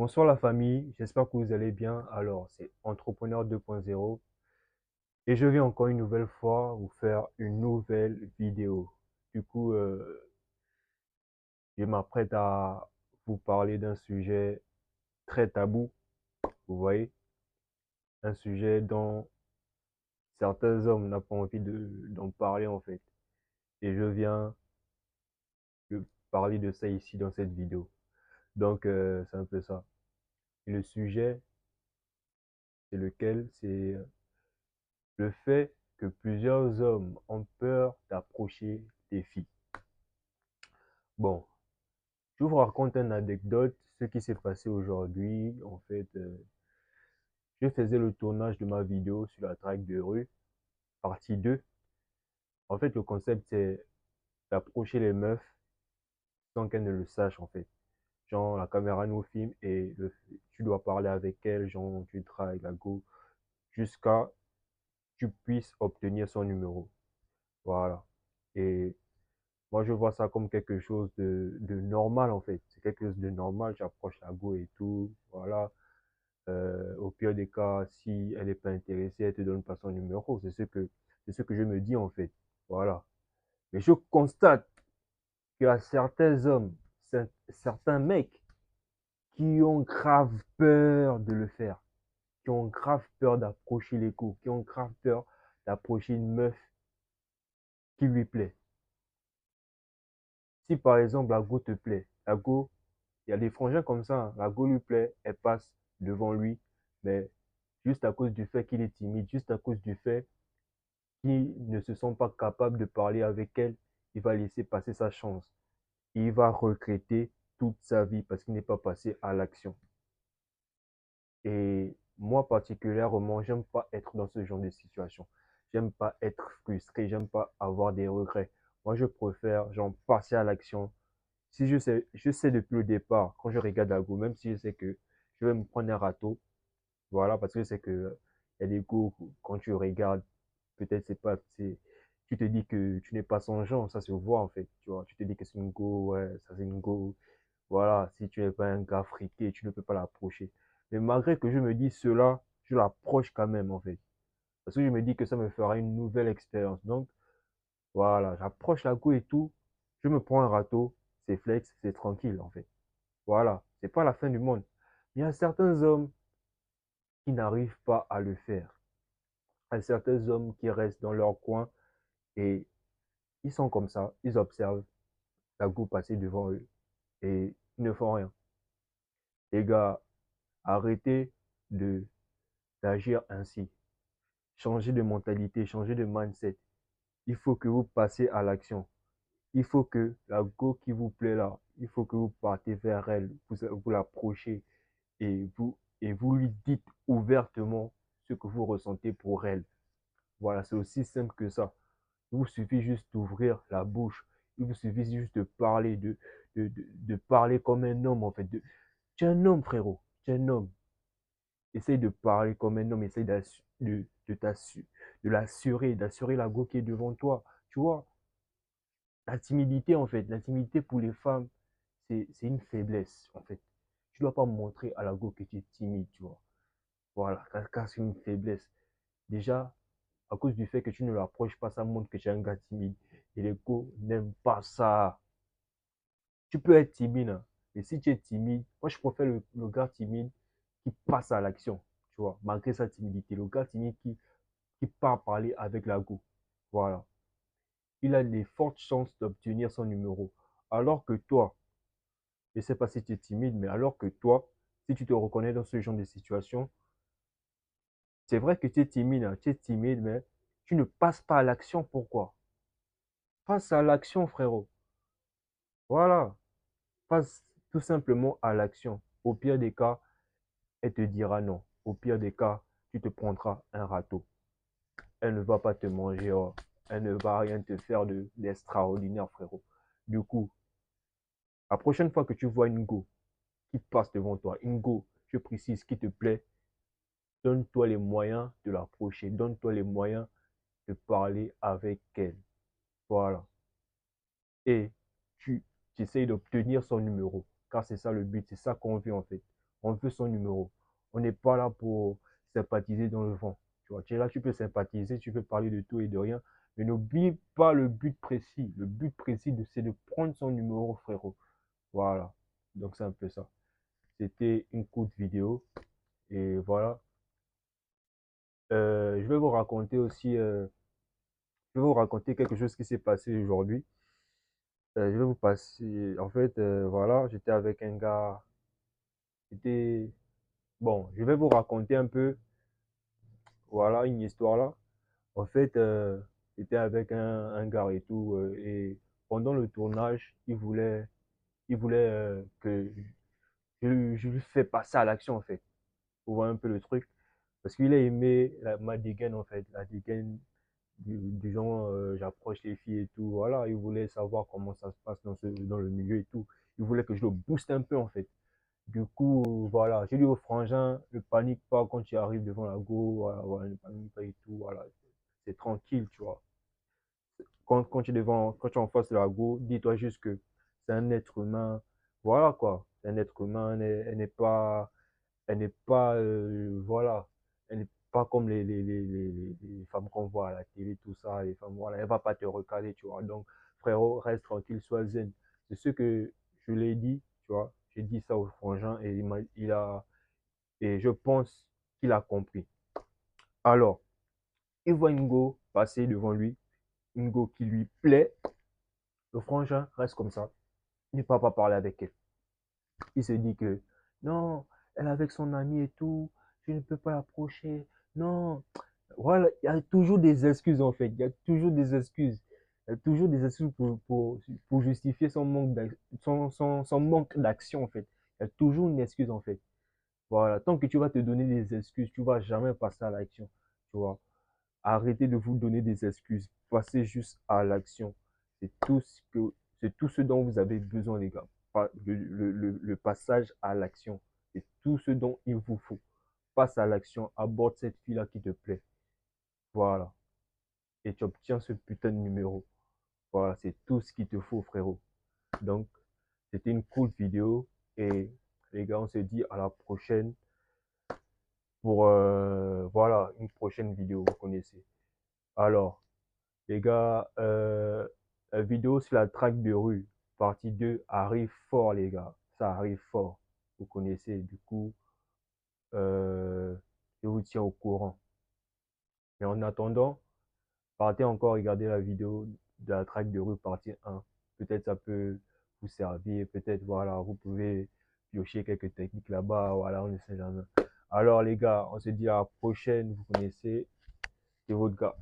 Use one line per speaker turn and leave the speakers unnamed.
Bonsoir la famille, j'espère que vous allez bien. Alors, c'est Entrepreneur 2.0 et je vais encore une nouvelle fois vous faire une nouvelle vidéo. Du coup, je m'apprête à vous parler d'un sujet très tabou, vous voyez, un sujet dont certains hommes n'ont pas envie d'en parler en fait. Et je viens de parler de ça ici dans cette vidéo. Donc, c'est un peu ça. Et le sujet, c'est lequel? C'est le fait que plusieurs hommes ont peur d'approcher des filles. Bon, je vous raconte une anecdote, ce qui s'est passé aujourd'hui. En fait, je faisais le tournage de ma vidéo sur la traque de rue, partie 2. En fait, le concept, c'est d'approcher les meufs sans qu'elles ne le sachent, en fait. Genre, la caméra nous filme et tu dois parler avec elle, genre, tu dragues la go, jusqu'à tu puisses obtenir son numéro. Voilà. Et moi, je vois ça comme quelque chose de normal, en fait. C'est quelque chose de normal. J'approche la go et tout. Voilà. Au pire des cas, si elle n'est pas intéressée, elle te donne pas son numéro. C'est ce que je me dis, en fait. Voilà. Mais je constate qu'il y a certains hommes, certains mecs qui ont grave peur de le faire. Qui ont grave peur d'approcher les coups. Qui ont grave peur d'approcher une meuf qui lui plaît. Si par exemple, la go te plaît, la go, il y a des frangins comme ça, hein. La go lui plaît, elle passe devant lui, mais juste à cause du fait qu'il est timide, juste à cause du fait qu'il ne se sent pas capable de parler avec elle, il va laisser passer sa chance. Il va regretter toute sa vie parce qu'il n'est pas passé à l'action. Et moi particulièrement, j'aime pas être dans ce genre de situation. J'aime pas être frustré, j'aime pas avoir des regrets. Moi, je préfère, genre, passer à l'action. Si je sais depuis le départ, quand je regarde la go, même si je sais que je vais me prendre un râteau, voilà, parce que c'est que il y a des go, quand tu regardes, peut-être c'est pas, tu te dis que tu n'es pas son genre, ça se voit en fait, tu vois, tu te dis que c'est une go, ouais, ça c'est une go, voilà, si tu n'es pas un gars friqué, tu ne peux pas l'approcher. Mais malgré que je me dis cela, je l'approche quand même en fait, parce que je me dis que ça me fera une nouvelle expérience. Donc, voilà, j'approche la go et tout, je me prends un râteau, c'est flex, c'est tranquille en fait. Voilà, c'est pas la fin du monde. Il y a certains hommes qui n'arrivent pas à le faire. Il y a certains hommes qui restent dans leur coin et ils sont comme ça, ils observent la go passer devant eux et ils ne font rien. Les gars, arrêtez de d'agir ainsi. Changez de mentalité, changez de mindset. Il faut que vous passiez à l'action. Il faut que la go qui vous plaît là, il faut que vous partez vers elle, vous l'approchez et vous lui dites ouvertement ce que vous ressentez pour elle. Voilà, c'est aussi simple que ça. Il vous suffit juste d'ouvrir la bouche. Il vous suffit juste de parler, de parler comme un homme, en fait. Tu es un homme, frérot. Tu es un homme. Essaye de parler comme un homme. Essaye de l'assurer, d'assurer la go qui est devant toi. Tu vois, la timidité, en fait. La timidité pour les femmes, c'est une faiblesse, en fait. Tu ne dois pas montrer à la go que tu es timide, tu vois. Voilà, car c'est une faiblesse. Déjà, à cause du fait que tu ne l'approches pas, ça montre que tu es un gars timide. Et les go n'aiment pas ça. Tu peux être timide, hein, mais si tu es timide, moi je préfère le gars timide qui passe à l'action, tu vois, malgré sa timidité. Le gars timide qui part parler avec la go. Voilà. Il a les fortes chances d'obtenir son numéro. Alors que toi, je ne sais pas si tu es timide, mais alors que toi, si tu te reconnais dans ce genre de situation, c'est vrai que tu es timide, hein, tu es timide, mais tu ne passes pas à l'action. Pourquoi? Passe à l'action, frérot. Voilà. Passe tout simplement à l'action. Au pire des cas, elle te dira non. Au pire des cas, tu te prendras un râteau. Elle ne va pas te manger, oh. Elle ne va rien te faire d'extraordinaire, frérot. Du coup, la prochaine fois que tu vois une go qui passe devant toi, une go, je précise, qui te plaît, donne-toi les moyens de l'approcher. Donne-toi les moyens de parler avec elle. Voilà. Et tu essayes d'obtenir son numéro. Car c'est ça le but, c'est ça qu'on veut en fait. On veut son numéro. On n'est pas là pour sympathiser dans le vent. Tu vois, tu es là, tu peux sympathiser, tu peux parler de tout et de rien, mais n'oublie pas le but précis. Le but précis, c'est de prendre son numéro, frérot. Voilà. Donc, c'est un peu ça. C'était une courte vidéo. Et voilà. Je vais vous raconter aussi, je vais vous raconter quelque chose qui s'est passé aujourd'hui. Je vais vous passer, en fait, voilà, j'étais avec un gars, c'était, bon, je vais vous raconter un peu, voilà, une histoire là. En fait, j'étais avec un gars et tout, et pendant le tournage, il voulait que je lui fais passer à l'action, en fait, pour voir un peu le truc, parce qu'il a aimé ma dégaine, en fait, la dégaine du genre, j'approche les filles et tout, voilà, il voulait savoir comment ça se passe dans le milieu et tout. Il voulait que je le booste un peu, en fait. Du coup, voilà, j'ai dit au frangin, ne panique pas quand tu arrives devant la go, voilà, voilà, ne panique pas et tout, voilà, c'est tranquille, tu vois. Quand tu es devant, quand tu es en face de la go, dis-toi juste que c'est un être humain, voilà quoi, c'est un être humain, elle n'est pas, voilà, elle n'est pas comme les femmes qu'on voit à la télé, tout ça, les femmes, voilà, elle va pas te recaler, tu vois. Donc, frérot, reste tranquille, sois zen. C'est ce que je l'ai dit, tu vois. J'ai dit ça au frangin et et je pense qu'il a compris. Alors, il voit une go passer devant lui, une go qui lui plaît. Le frangin reste comme ça. Il ne peut pas parler avec elle. Il se dit que non, elle est avec son ami et tout, je ne peux pas l'approcher. Non, voilà, il y a toujours des excuses en fait. Il y a toujours des excuses. Il y a toujours des excuses pour justifier son manque d'action en fait. Il y a toujours une excuse en fait. Voilà, tant que tu vas te donner des excuses, tu vas jamais passer à l'action. Tu vois. Arrêtez de vous donner des excuses. Passez juste à l'action. C'est tout ce que, c'est tout ce dont vous avez besoin, les gars. Le passage à l'action. C'est tout ce dont il vous faut. Passe à l'action. Aborde cette fille-là qui te plaît. Voilà. Et tu obtiens ce putain de numéro. Voilà. C'est tout ce qu'il te faut, frérot. Donc, c'était une cool vidéo. Et les gars, on se dit à la prochaine pour, voilà, une prochaine vidéo. Vous connaissez. Alors, les gars, la vidéo sur la traque de rue, partie 2 arrive fort, les gars. Ça arrive fort. Vous connaissez, du coup, euh, je vous tiens au courant. Mais en attendant, partez encore regarder la vidéo de la traque de rue, partie 1. Peut-être ça peut vous servir. Peut-être, voilà, vous pouvez piocher quelques techniques là-bas. Voilà, on ne sait jamais. Alors, les gars, on se dit à la prochaine. Vous connaissez, c'est votre gars.